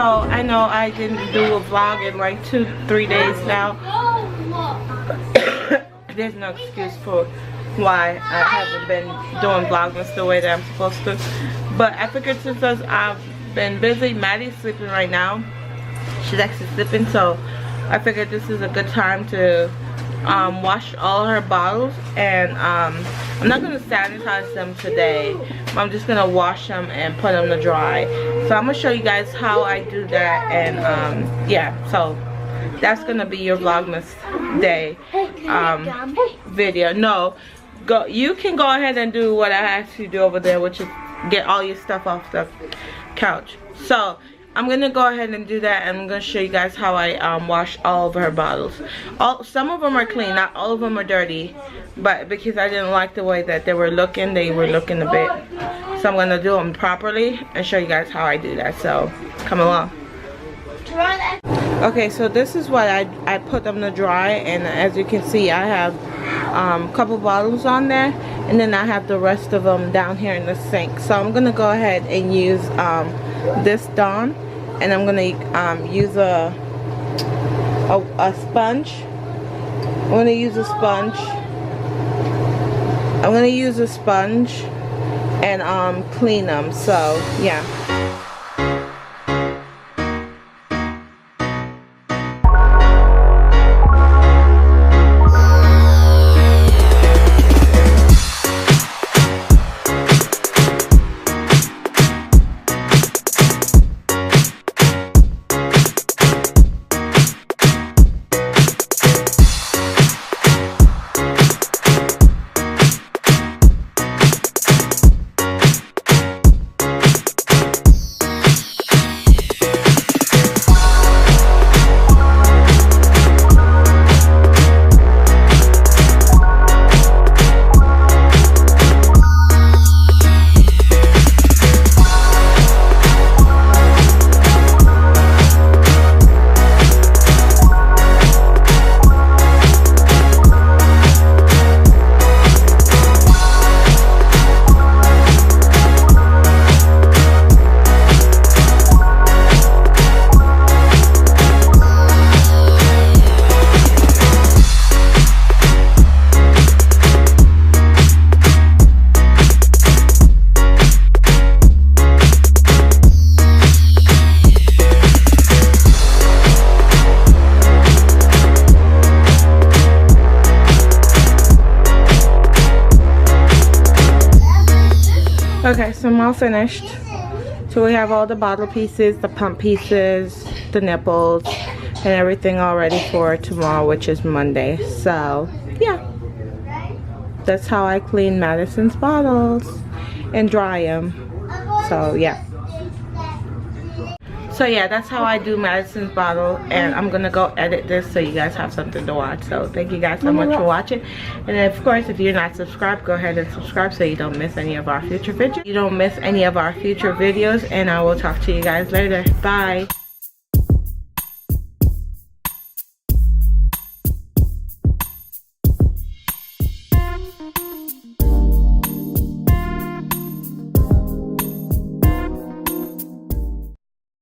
I know I didn't do a vlog in like 2-3 days now. There's no excuse for why I haven't been doing Vlogmas the way that I'm supposed to. But I figured since I've been busy, Maddie's sleeping right now. She's actually sleeping, so I figured this is a good time to wash all her bottles. And I'm not going to sanitize them today. I'm just going to wash them and put them to dry. So I'm going to show you guys how I do that. And yeah, so that's going to be your Vlogmas day video. No, you can go ahead and do what I asked you to do over there, which is get all your stuff off the couch. So I'm gonna go ahead and do that, and I'm gonna show you guys how I wash all of her bottles. Some of them are clean, not all of them are dirty, but because I didn't like the way that they were looking a bit. So I'm gonna do them properly and show you guys how I do that. So come along. Okay, so this is what I put them to dry, and as you can see, I have a couple bottles on there, and then I have the rest of them down here in the sink. So I'm gonna go ahead and use this Dawn, and I'm gonna use a sponge. I'm gonna use a sponge and clean them. So yeah. Okay, so I'm all finished. So we have all the bottle pieces, the pump pieces, the nipples, and everything all ready for tomorrow, which is Monday. So yeah, that's how I clean Madison's bottles and dry them. So yeah. So yeah, that's how I do Madison's bottle, and I'm gonna go edit this so you guys have something to watch. So thank you guys so much for watching, and of course, if you're not subscribed, go ahead and subscribe so you don't miss any of our future videos. And I will talk to you guys later. Bye.